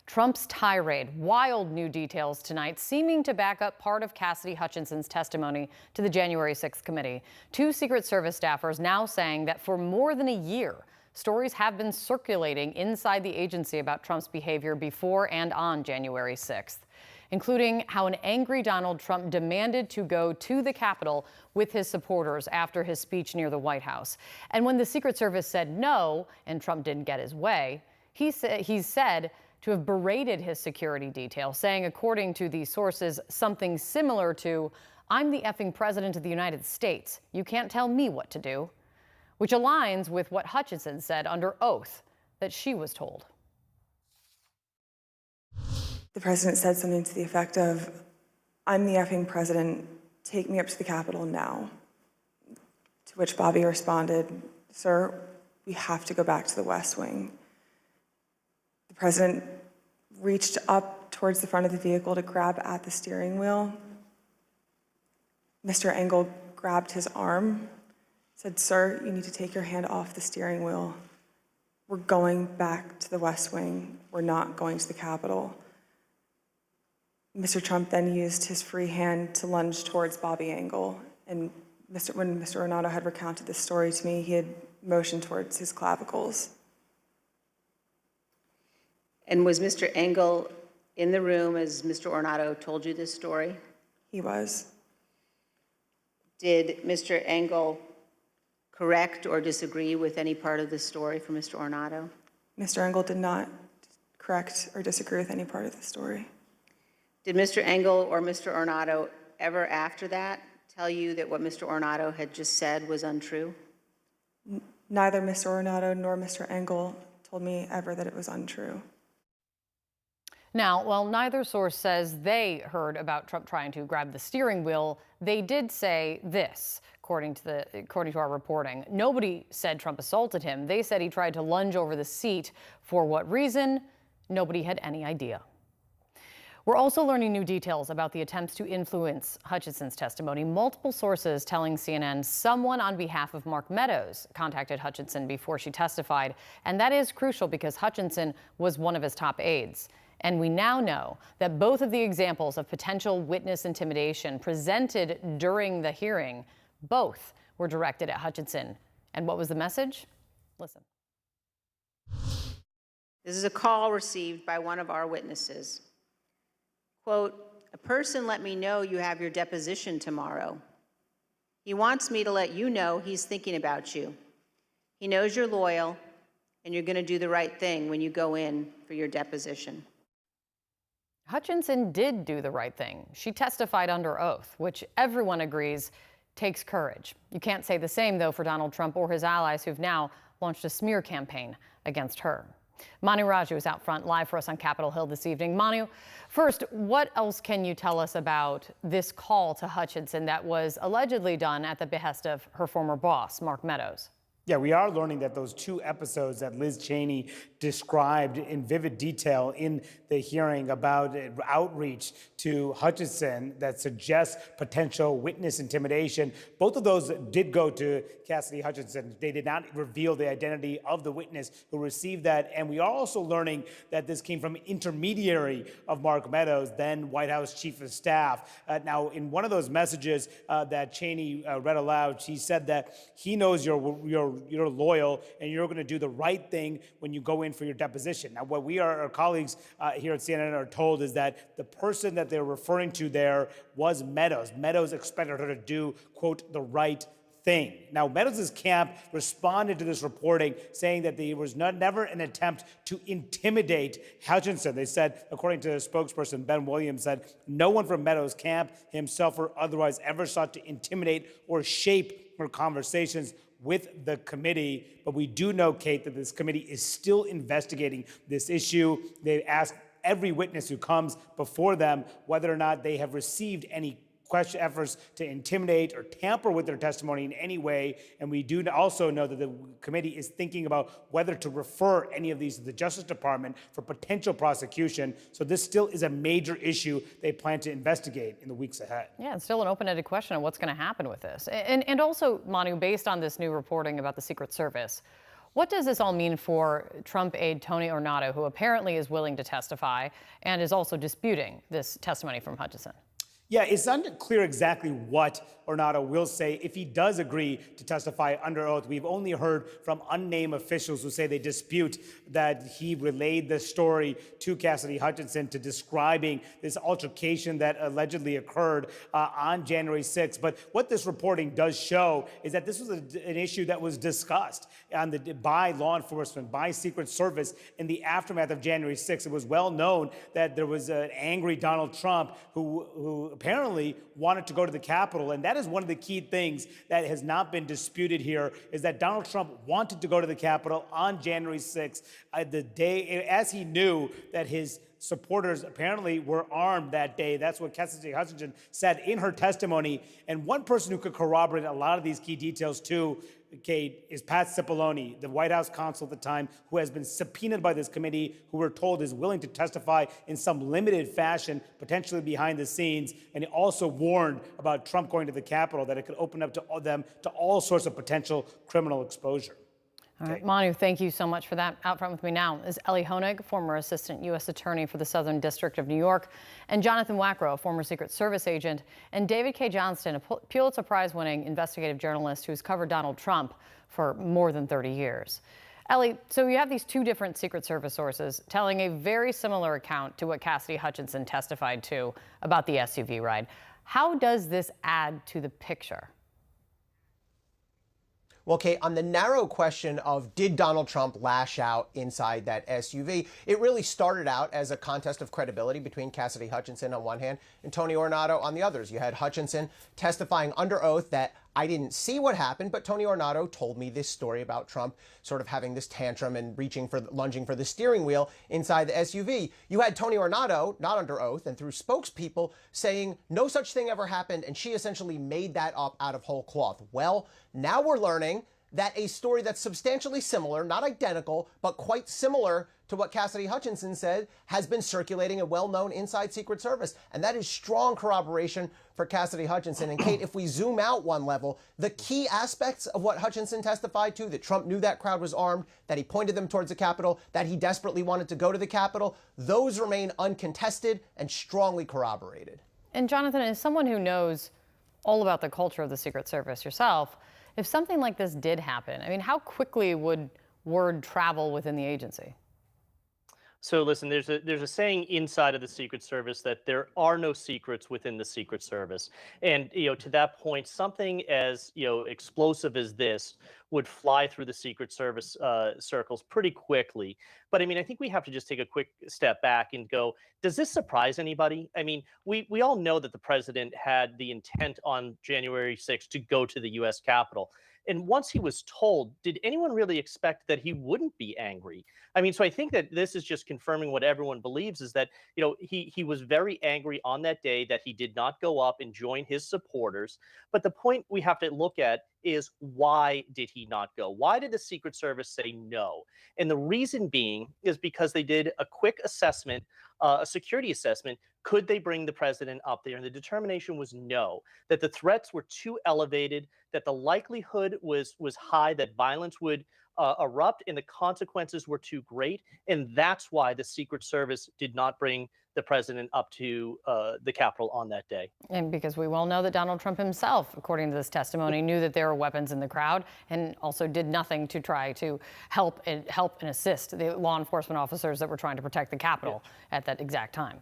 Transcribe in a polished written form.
Trump's tirade, wild new details tonight, seeming to back up part of Cassidy Hutchinson's testimony to the January 6th committee. Two Secret Service staffers now saying that for more than a year, stories have been circulating inside the agency about Trump's behavior before and on January 6th, including how an angry Donald Trump demanded to go to the Capitol with his supporters after his speech near the White House. And when the Secret Service said no, and Trump didn't get his way, he's said to have berated his security detail, saying, according to these sources, something similar to, "I'm the effing president of the United States. You can't tell me what to do," which aligns with what Hutchinson said under oath that she was told. The president said something to the effect of, "I'm the effing president, take me up to the Capitol now." To which Bobby responded, "Sir, we have to go back to the West Wing." The president reached up towards the front of the vehicle to grab at the steering wheel. Mr. Engel grabbed his arm, said, "Sir, you need to take your hand off the steering wheel. We're going back to the West Wing. We're not going to the Capitol." Mr. Trump then used his free hand to lunge towards Bobby Engel. And when Mr. Ornato had recounted this story to me, he had motioned towards his clavicles. And was Mr. Engel in the room as Mr. Ornato told you this story? He was. Did Mr. Engel correct or disagree with any part of the story from Mr. Ornato? Mr. Engel did not correct or disagree with any part of the story. Did Mr. Engel or Mr. Ornato ever after that tell you that what Mr. Ornato had just said was untrue? Neither Mr. Ornato nor Mr. Engel told me ever that it was untrue. Now, while neither source says they heard about Trump trying to grab the steering wheel, they did say this, according to our reporting. Nobody said Trump assaulted him. They said he tried to lunge over the seat. For what reason? Nobody had any idea. We're also learning new details about the attempts to influence Hutchinson's testimony. Multiple sources telling CNN someone on behalf of Mark Meadows contacted Hutchinson before she testified. And that is crucial because Hutchinson was one of his top aides. And we now know that both of the examples of potential witness intimidation presented during the hearing, both were directed at Hutchinson. And what was the message? Listen. This is a call received by one of our witnesses. Quote, "A person let me know you have your deposition tomorrow. He wants me to let you know he's thinking about you. He knows you're loyal and you're going to do the right thing when you go in for your deposition." Hutchinson did do the right thing. She testified under oath, which everyone agrees takes courage. You can't say the same, though, for Donald Trump or his allies who've now launched a smear campaign against her. Manu Raju is out front live for us on Capitol Hill this evening. Manu, first, what else can you tell us about this call to Hutchinson that was allegedly done at the behest of her former boss, Mark Meadows? Yeah, we are learning that those two episodes that Liz Cheney described in vivid detail in the hearing about outreach to Hutchinson that suggests potential witness intimidation, both of those did go to Cassidy Hutchinson. They did not reveal the identity of the witness who received that. And we are also learning that this came from an intermediary of Mark Meadows, then White House Chief of Staff. Now, in one of those messages that Cheney read aloud, she said that he knows you're loyal and you're going to do the right thing when you go in for your deposition. Now, what our colleagues here at CNN are told is that the person that they're referring to there was Meadows. Meadows expected her to do, quote, the right thing. Now, Meadows' camp responded to this reporting saying that there was never an attempt to intimidate Hutchinson. They said, according to a spokesperson, Ben Williams said, no one from Meadows' camp, himself or otherwise, ever sought to intimidate or shape her conversations with the committee. But we do know, Kate, that this committee is still investigating this issue. They asked every witness who comes before them whether or not they have received any efforts to intimidate or tamper with their testimony in any way. And we do also know that the committee is thinking about whether to refer any of these to the Justice Department for potential prosecution. So this still is a major issue they plan to investigate in the weeks ahead. Yeah, it's still an open-ended question of what's going to happen with this. And also, Manu, based on this new reporting about the Secret Service, What does this all mean for Trump aide Tony Ornato, who apparently is willing to testify and is also disputing this testimony from Hutchinson? Yeah, it's unclear exactly what Ornato will say if he does agree to testify under oath. We've only heard from unnamed officials who say they dispute that he relayed the story to Cassidy Hutchinson to describing this altercation that allegedly occurred on January 6th. But what this reporting does show is that this was an issue that was discussed by law enforcement, by Secret Service in the aftermath of January 6th. It was well known that there was an angry Donald Trump who apparently wanted to go to the Capitol. And that is one of the key things that has not been disputed here, is that Donald Trump wanted to go to the Capitol on January 6th, the day, as he knew that his supporters apparently were armed that day. That's what Cassidy Hutchinson said in her testimony. And one person who could corroborate a lot of these key details too, Kate, is Pat Cipollone, the White House counsel at the time, who has been subpoenaed by this committee, who we're told is willing to testify in some limited fashion, potentially behind the scenes. And he also warned about Trump going to the Capitol, that it could open up to them to all sorts of potential criminal exposure. All right, Manu, thank you so much for that. Out front with me now is Ellie Honig, former Assistant U.S. Attorney for the Southern District of New York, and Jonathan Wackrow, former Secret Service agent, and David K. Johnston, a Pulitzer Prize-winning investigative journalist who's covered Donald Trump for more than 30 years. Ellie, so you have these two different Secret Service sources telling a very similar account to what Cassidy Hutchinson testified to about the SUV ride. How does this add to the picture? Well, Kate, on the narrow question of did Donald Trump lash out inside that SUV, it really started out as a contest of credibility between Cassidy Hutchinson on one hand and Tony Ornato on the others. You had Hutchinson testifying under oath that I didn't see what happened, but Tony Ornato told me this story about Trump sort of having this tantrum and lunging for the steering wheel inside the SUV. You had Tony Ornato, not under oath, and through spokespeople saying no such thing ever happened, and she essentially made that up out of whole cloth. Well, now we're learning that a story that's substantially similar, not identical, but quite similar to what Cassidy Hutchinson said, has been circulating and well-known inside Secret Service. And that is strong corroboration for Cassidy Hutchinson. And Kate, if we zoom out one level, the key aspects of what Hutchinson testified to, that Trump knew that crowd was armed, that he pointed them towards the Capitol, that he desperately wanted to go to the Capitol, those remain uncontested and strongly corroborated. And Jonathan, as someone who knows all about the culture of the Secret Service yourself, if something like this did happen, I mean, how quickly would word travel within the agency? So listen, there's a saying inside of the Secret Service that there are no secrets within the Secret Service. And, to that point, something as, explosive as this would fly through the Secret Service circles pretty quickly. But I mean, I think we have to just take a quick step back and go, does this surprise anybody? I mean, we all know that the president had the intent on January 6th to go to the U.S. Capitol. And once he was told, did anyone really expect that he wouldn't be angry? I mean, so I think that this is just confirming what everyone believes, is that, he was very angry on that day that he did not go up and join his supporters. But the point we have to look at is, why did he not go? Why did the Secret Service say no? And the reason being is because they did a quick assessment, a security assessment. Could they bring the president up there? And the determination was no, that the threats were too elevated, that the likelihood was high that violence would erupt, and the consequences were too great. And that's why the Secret Service did not bring the president up to the Capitol on that day. And because we well know that Donald Trump himself, according to this testimony, knew that there were weapons in the crowd and also did nothing to try to help and assist the law enforcement officers that were trying to protect the Capitol at that exact time.